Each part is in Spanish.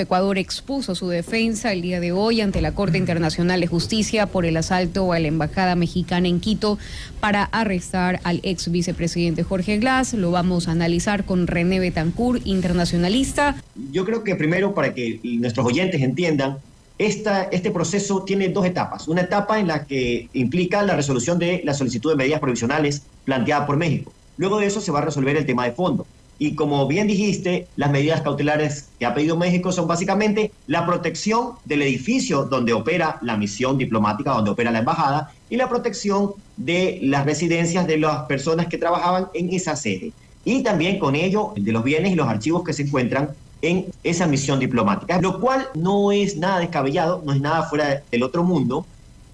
Ecuador expuso su defensa el día de hoy ante la Corte Internacional de Justicia por el asalto a la embajada mexicana en Quito para arrestar al ex vicepresidente Jorge Glass. Lo vamos a analizar con René Betancourt, internacionalista. Yo creo que primero, para que nuestros oyentes entiendan, este proceso tiene dos etapas. Una etapa en la que implica la resolución de la solicitud de medidas provisionales planteada por México. Luego de eso se va a resolver el tema de fondo. Y como bien dijiste, las medidas cautelares que ha pedido México son básicamente la protección del edificio donde opera la misión diplomática, donde opera la embajada, y la protección de las residencias de las personas que trabajaban en esa sede. Y también con ello de los bienes y los archivos que se encuentran en esa misión diplomática, lo cual no es nada descabellado, no es nada fuera del otro mundo.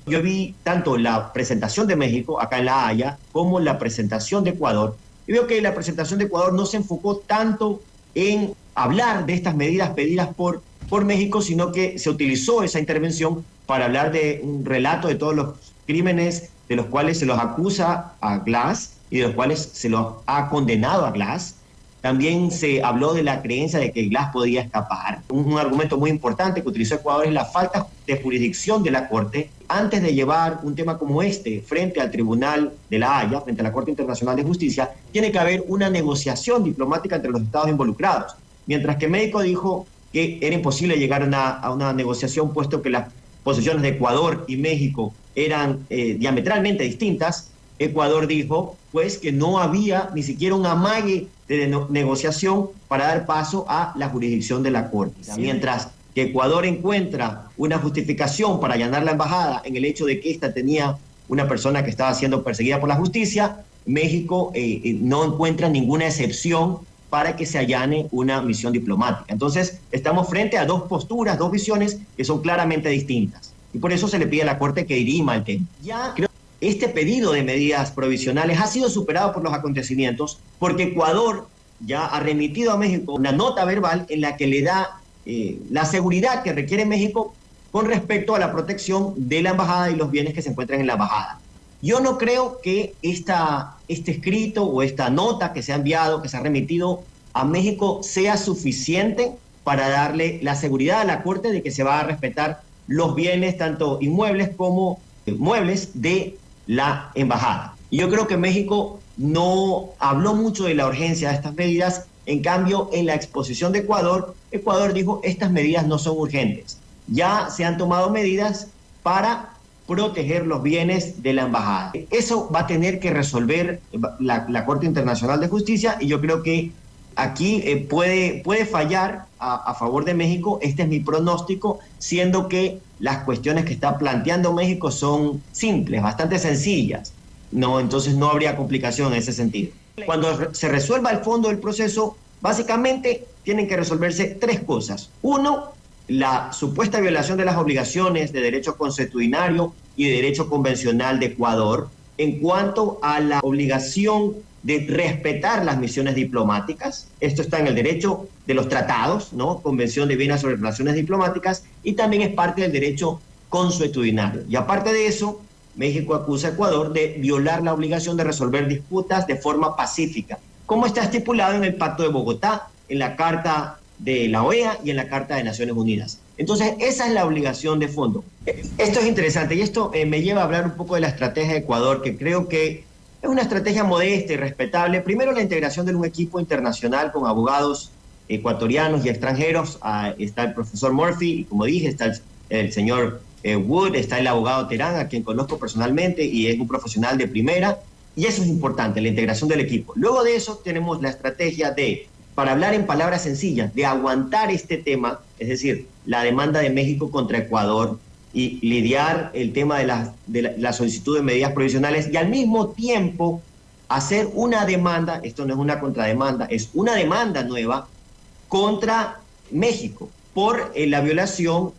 Yo vi tanto la presentación de México acá en La Haya como la presentación de Ecuador. Y veo que la presentación de Ecuador no se enfocó tanto en hablar de estas medidas pedidas por México, sino que se utilizó esa intervención para hablar de un relato de todos los crímenes de los cuales se los acusa a Glass y de los cuales se los ha condenado a Glass. También se habló de la creencia de que Glass podía escapar. Un argumento muy importante que utilizó Ecuador es la falta de jurisdicción de la Corte. Antes de llevar un tema como este frente al Tribunal de La Haya, frente a la Corte Internacional de Justicia, tiene que haber una negociación diplomática entre los estados involucrados. Mientras que México dijo que era imposible llegar a una negociación, puesto que las posiciones de Ecuador y México eran diametralmente distintas, Ecuador dijo pues que no había ni siquiera un amague de negociación para dar paso a la jurisdicción de la Corte. Sí. Mientras que Ecuador encuentra una justificación para allanar la embajada en el hecho de que ésta tenía una persona que estaba siendo perseguida por la justicia, México no encuentra ninguna excepción para que se allane una misión diplomática. Entonces, estamos frente a dos posturas, dos visiones que son claramente distintas. Y por eso se le pide a la Corte que dirima el tema. Ya creo que este pedido de medidas provisionales ha sido superado por los acontecimientos, porque Ecuador ya ha remitido a México una nota verbal en la que le da la seguridad que requiere México con respecto a la protección de la embajada y los bienes que se encuentran en la embajada. Yo no creo que este escrito o esta nota que se ha enviado, que se ha remitido a México, sea suficiente para darle la seguridad a la Corte de que se va a respetar los bienes, tanto inmuebles como muebles, de la embajada. Y yo creo que México no habló mucho de la urgencia de estas medidas. En cambio, en la exposición de Ecuador, Ecuador dijo estas medidas no son urgentes. Ya se han tomado medidas para proteger los bienes de la embajada. Eso va a tener que resolver la Corte Internacional de Justicia, y yo creo que aquí puede fallar a favor de México. Este es mi pronóstico, siendo que las cuestiones que está planteando México son simples, bastante sencillas. No, entonces no habría complicación en ese sentido. Cuando se resuelva el fondo del proceso, básicamente tienen que resolverse tres cosas. Uno, la supuesta violación de las obligaciones de derecho consuetudinario y de derecho convencional de Ecuador en cuanto a la obligación de respetar las misiones diplomáticas. Esto está en el derecho de los tratados, ¿no? Convención de Viena sobre relaciones diplomáticas, y también es parte del derecho consuetudinario. Y aparte de eso, México acusa a Ecuador de violar la obligación de resolver disputas de forma pacífica, como está estipulado en el Pacto de Bogotá, en la Carta de la OEA y en la Carta de Naciones Unidas. Entonces, esa es la obligación de fondo. Esto es interesante, y esto me lleva a hablar un poco de la estrategia de Ecuador, que creo que es una estrategia modesta y respetable. Primero, la integración de un equipo internacional con abogados ecuatorianos y extranjeros. Está el profesor Murphy, y como dije, está el señor Wood, está el abogado Terán, a quien conozco personalmente y es un profesional de primera, y eso es importante, la integración del equipo. Luego de eso tenemos la estrategia para hablar en palabras sencillas, de aguantar este tema, es decir, la demanda de México contra Ecuador, y lidiar el tema de la solicitud de medidas provisionales, y al mismo tiempo hacer una demanda. Esto no es una contrademanda, es una demanda nueva contra México por la violación,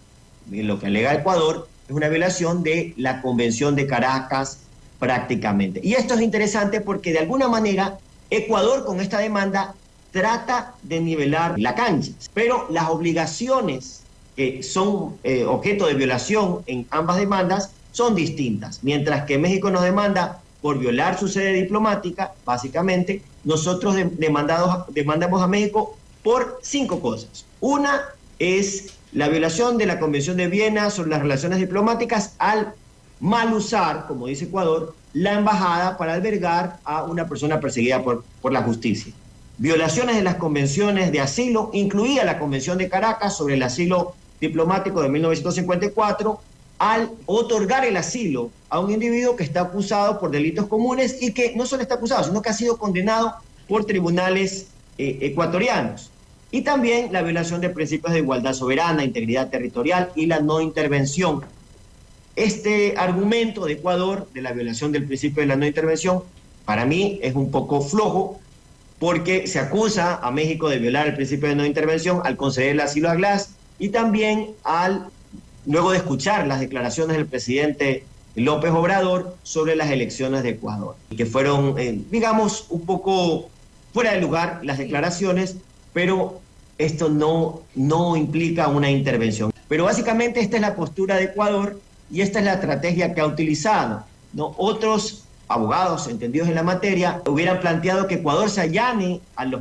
lo que alega Ecuador, es una violación de la Convención de Caracas prácticamente. Y esto es interesante porque de alguna manera Ecuador con esta demanda trata de nivelar la cancha, pero las obligaciones que son objeto de violación en ambas demandas son distintas. Mientras que México nos demanda por violar su sede diplomática, básicamente, nosotros demandamos a México por 5 cosas. Una, es la violación de la Convención de Viena sobre las relaciones diplomáticas al mal usar, como dice Ecuador, la embajada para albergar a una persona perseguida por la justicia. Violaciones de las convenciones de asilo, incluida la Convención de Caracas sobre el asilo diplomático de 1954, al otorgar el asilo a un individuo que está acusado por delitos comunes y que no solo está acusado, sino que ha sido condenado por tribunales ecuatorianos. Y también la violación de principios de igualdad soberana, integridad territorial y la no intervención. Este argumento de Ecuador de la violación del principio de la no intervención, para mí es un poco flojo, porque se acusa a México de violar el principio de no intervención al conceder el asilo a Glass y también luego de escuchar las declaraciones del presidente López Obrador sobre las elecciones de Ecuador, que fueron, digamos, un poco fuera de lugar las declaraciones, pero esto no implica una intervención. Pero básicamente esta es la postura de Ecuador y esta es la estrategia que ha utilizado, ¿no? Otros abogados entendidos en la materia hubieran planteado que Ecuador se allane al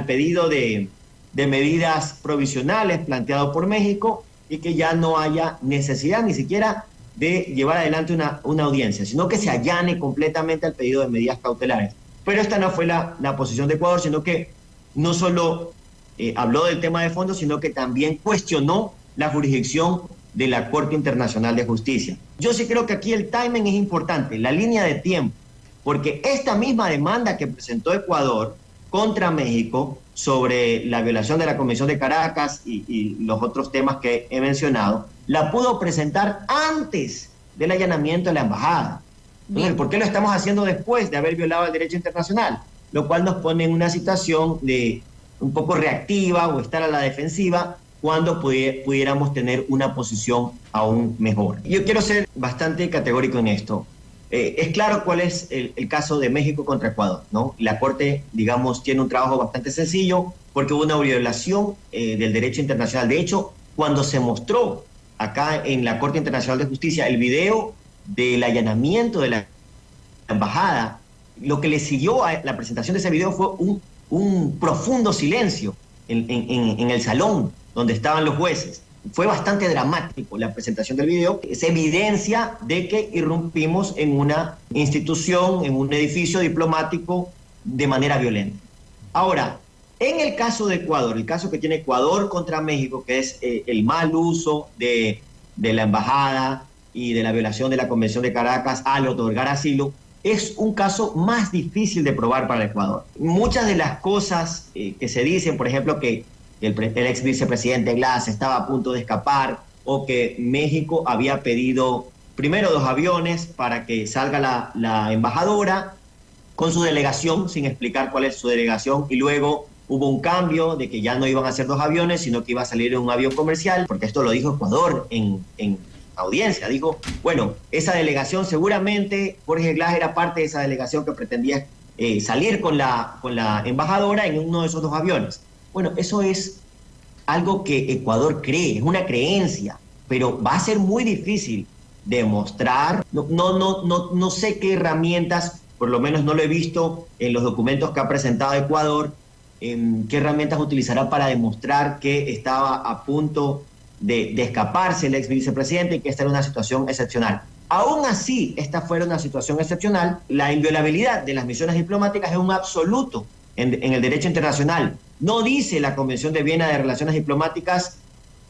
pedido de medidas provisionales planteado por México y que ya no haya necesidad ni siquiera de llevar adelante una audiencia, sino que se allane completamente al pedido de medidas cautelares. Pero esta no fue la posición de Ecuador, sino que no solo habló del tema de fondo, sino que también cuestionó la jurisdicción de la Corte Internacional de Justicia. Yo sí creo que aquí el timing es importante, la línea de tiempo, porque esta misma demanda que presentó Ecuador contra México sobre la violación de la Convención de Caracas y los otros temas que he mencionado, la pudo presentar antes del allanamiento de la embajada. Entonces, ¿por qué lo estamos haciendo después de haber violado el derecho internacional? Lo cual nos pone en una situación de un poco reactiva o estar a la defensiva cuando pudiéramos tener una posición aún mejor. Yo quiero ser bastante categórico en esto. Es claro cuál es el caso de México contra Ecuador, ¿no? La Corte, digamos, tiene un trabajo bastante sencillo porque hubo una violación del derecho internacional. De hecho, cuando se mostró acá en la Corte Internacional de Justicia el video del allanamiento de la embajada, lo que le siguió a la presentación de ese video fue un profundo silencio en el salón donde estaban los jueces. Fue bastante dramático la presentación del video. Es evidencia de que irrumpimos en una institución, en un edificio diplomático de manera violenta. Ahora, en el caso de Ecuador, el caso que tiene Ecuador contra México, que es el mal uso de la embajada y de la violación de la Convención de Caracas al otorgar asilo, es un caso más difícil de probar para el Ecuador. Muchas de las cosas que se dicen, por ejemplo, que el ex vicepresidente Glass estaba a punto de escapar, o que México había pedido primero 2 aviones para que salga la embajadora con su delegación, sin explicar cuál es su delegación, y luego hubo un cambio de que ya no iban a ser 2 aviones, sino que iba a salir un avión comercial, porque esto lo dijo Ecuador en audiencia. Dijo, bueno, esa delegación seguramente, Jorge Glass era parte de esa delegación que pretendía salir con la embajadora en uno de esos 2 aviones. Bueno, eso es algo que Ecuador cree, es una creencia, pero va a ser muy difícil demostrar. No sé qué herramientas, por lo menos no lo he visto en los documentos que ha presentado Ecuador, qué herramientas utilizará para demostrar que estaba a punto de escaparse el ex vicepresidente y que esta era una situación excepcional. Aún así, esta fuera una situación excepcional, la inviolabilidad de las misiones diplomáticas es un absoluto en el derecho internacional. No dice la Convención de Viena de Relaciones Diplomáticas,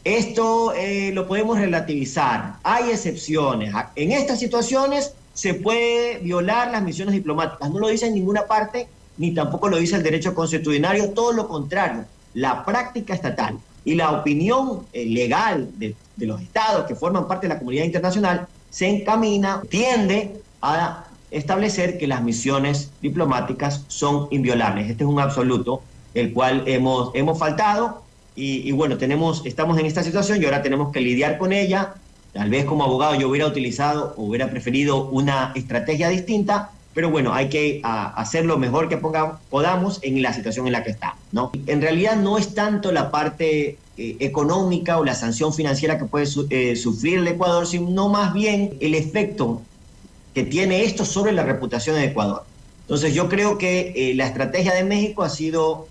esto lo podemos relativizar, hay excepciones. En estas situaciones se puede violar las misiones diplomáticas. No lo dice en ninguna parte, ni tampoco lo dice el derecho consuetudinario, todo lo contrario. La práctica estatal y la opinión legal de los estados que forman parte de la comunidad internacional se encamina, tiende a establecer que las misiones diplomáticas son inviolables. Este es un absoluto, el cual hemos faltado y bueno, estamos en esta situación y ahora tenemos que lidiar con ella. Tal vez como abogado yo hubiera utilizado o hubiera preferido una estrategia distinta, pero bueno, hay que hacer lo mejor que podamos en la situación en la que estamos, ¿no? En realidad no es tanto la parte económica o la sanción financiera que puede sufrir el Ecuador, sino más bien el efecto que tiene esto sobre la reputación de Ecuador. Entonces yo creo que la estrategia de México ha sido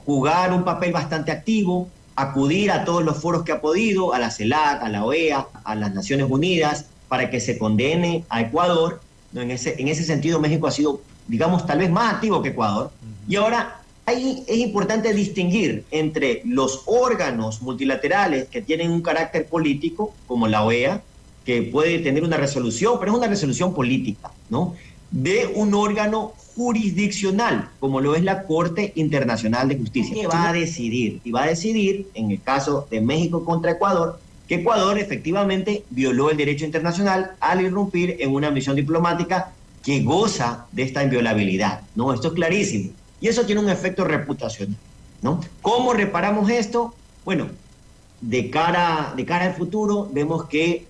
jugar un papel bastante activo, acudir a todos los foros que ha podido, a la CELAC, a la OEA, a las Naciones Unidas, para que se condene a Ecuador, ¿no? En ese sentido, México ha sido, digamos, tal vez más activo que Ecuador. Y ahora ahí es importante distinguir entre los órganos multilaterales que tienen un carácter político, como la OEA, que puede tener una resolución, pero es una resolución política, ¿no?, de un órgano jurisdiccional, como lo es la Corte Internacional de Justicia, que va a decidir, y va a decidir, en el caso de México contra Ecuador, que Ecuador efectivamente violó el derecho internacional al irrumpir en una misión diplomática que goza de esta inviolabilidad, ¿no? Esto es clarísimo. Y eso tiene un efecto reputacional, ¿no? ¿Cómo reparamos esto? Bueno, de cara al futuro, vemos que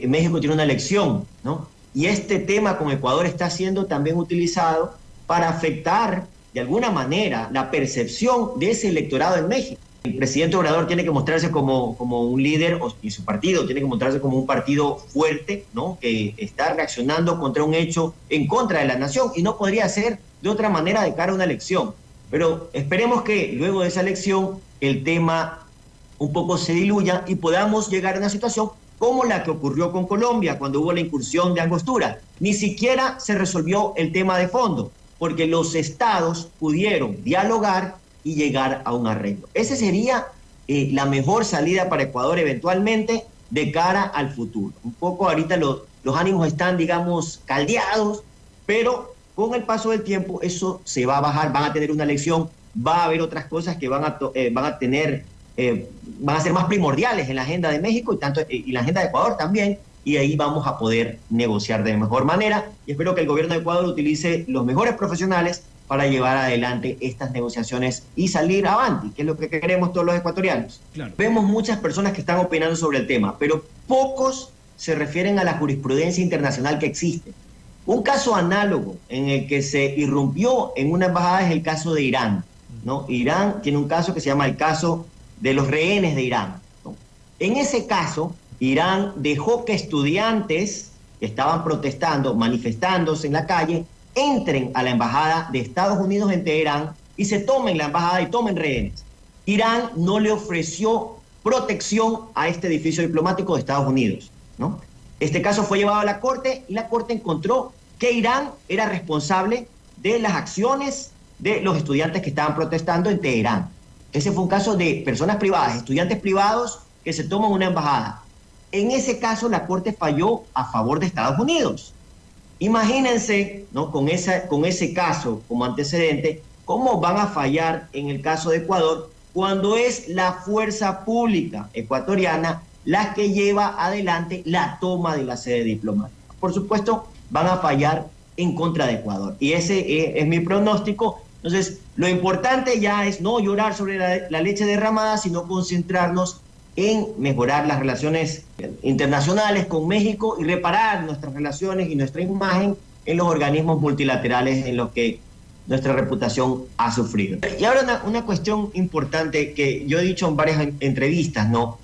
México tiene una elección, ¿no? Y este tema con Ecuador está siendo también utilizado para afectar de alguna manera la percepción de ese electorado en México. El presidente Obrador tiene que mostrarse como un líder, y su partido tiene que mostrarse como un partido fuerte, ¿no?, que está reaccionando contra un hecho en contra de la nación, y no podría ser de otra manera de cara a una elección. Pero esperemos que luego de esa elección el tema un poco se diluya y podamos llegar a una situación como la que ocurrió con Colombia cuando hubo la incursión de Angostura. Ni siquiera se resolvió el tema de fondo, porque los estados pudieron dialogar y llegar a un arreglo. Esa sería la mejor salida para Ecuador eventualmente de cara al futuro. Un poco ahorita los ánimos están, digamos, caldeados, pero con el paso del tiempo eso se va a bajar, van a tener una elección, va a haber otras cosas que van a ser más primordiales en la agenda de México y la agenda de Ecuador también, y ahí vamos a poder negociar de mejor manera, y espero que el gobierno de Ecuador utilice los mejores profesionales para llevar adelante estas negociaciones y salir avante, que es lo que queremos todos los ecuatorianos. Claro. Vemos muchas personas que están opinando sobre el tema, pero pocos se refieren a la jurisprudencia internacional que existe. Un caso análogo en el que se irrumpió en una embajada es el caso de Irán, ¿no? Irán tiene un caso que se llama el caso de los rehenes de Irán, ¿no? En ese caso, Irán dejó que estudiantes que estaban protestando, manifestándose en la calle, entren a la embajada de Estados Unidos en Teherán y se tomen la embajada y tomen rehenes. Irán no le ofreció protección a este edificio diplomático de Estados Unidos, ¿no? Este caso fue llevado a la Corte y la Corte encontró que Irán era responsable de las acciones de los estudiantes que estaban protestando en Teherán. Ese fue un caso de personas privadas, estudiantes privados que se toman una embajada. En ese caso la Corte falló a favor de Estados Unidos. Imagínense, ¿no?, con ese caso como antecedente, cómo van a fallar en el caso de Ecuador cuando es la fuerza pública ecuatoriana la que lleva adelante la toma de la sede diplomática. Por supuesto, van a fallar en contra de Ecuador. Y ese es mi pronóstico. Entonces, lo importante ya es no llorar sobre la leche derramada, sino concentrarnos en mejorar las relaciones internacionales con México y reparar nuestras relaciones y nuestra imagen en los organismos multilaterales en los que nuestra reputación ha sufrido. Y ahora una cuestión importante que yo he dicho en varias entrevistas, ¿no?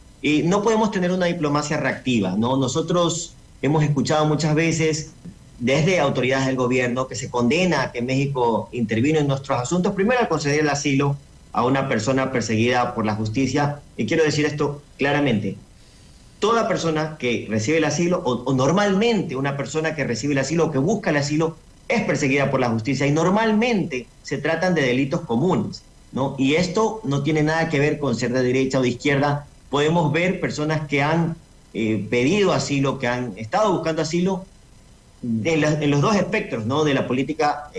No podemos tener una diplomacia reactiva, ¿no? Nosotros hemos escuchado muchas veces desde autoridades del gobierno que se condena a que México intervino en nuestros asuntos, primero al conceder el asilo a una persona perseguida por la justicia. Y quiero decir esto claramente: toda persona que recibe el asilo, o normalmente una persona que recibe el asilo o que busca el asilo, es perseguida por la justicia, y normalmente se tratan de delitos comunes, ¿no? Y esto no tiene nada que ver con ser de derecha o de izquierda. Podemos ver personas que han pedido asilo, que han estado buscando asilo en los dos espectros, ¿no?, de la política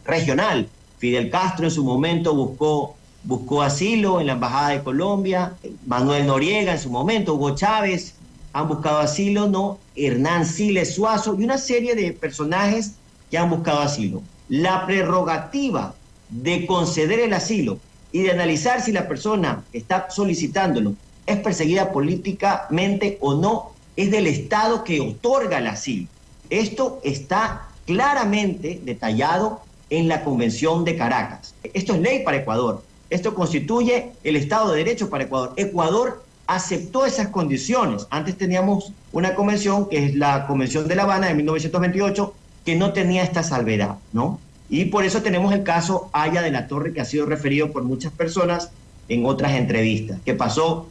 regional. Fidel Castro en su momento buscó asilo en la Embajada de Colombia, Manuel Noriega en su momento, Hugo Chávez han buscado asilo, ¿no?, Hernán Siles Suazo y una serie de personajes que han buscado asilo. La prerrogativa de conceder el asilo y de analizar si la persona que está solicitándolo es perseguida políticamente o no es del Estado que otorga el asilo. Esto está claramente detallado en la Convención de Caracas. Esto es ley para Ecuador. Esto constituye el Estado de Derecho para Ecuador. Ecuador aceptó esas condiciones. Antes teníamos una convención, que es la Convención de La Habana de 1928, que no tenía esta salvedad, ¿no? Y por eso tenemos el caso Haya de la Torre, que ha sido referido por muchas personas en otras entrevistas, que pasó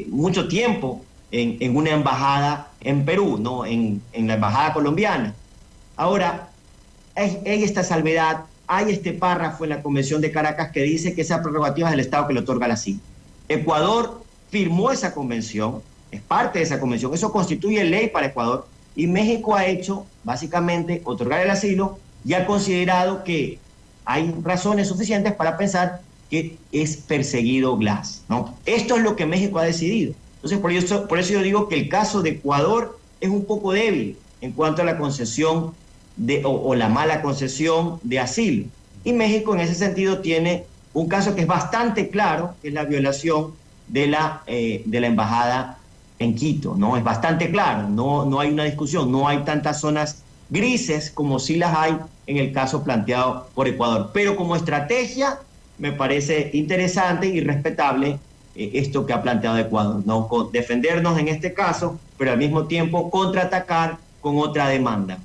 mucho tiempo en una embajada en Perú, ¿no? En la embajada colombiana. Ahora, hay esta salvedad, hay este párrafo en la Convención de Caracas que dice que esa prerrogativa es del Estado que le otorga el asilo. Ecuador firmó esa convención, es parte de esa convención, eso constituye ley para Ecuador, y México ha hecho, básicamente, otorgar el asilo y ha considerado que hay razones suficientes para pensar que es perseguido Glass, ¿no? Esto es lo que México ha decidido. Entonces, por eso yo digo que el caso de Ecuador es un poco débil en cuanto a la concesión o la mala concesión de asilo. Y México en ese sentido tiene un caso que es bastante claro, que es la violación de la embajada en Quito, ¿no? Es bastante claro, no hay una discusión, no hay tantas zonas grises como sí las hay en el caso planteado por Ecuador. Pero como estrategia me parece interesante y respetable esto que ha planteado Ecuador, ¿no? Defendernos en este caso, pero al mismo tiempo contraatacar con otra demanda.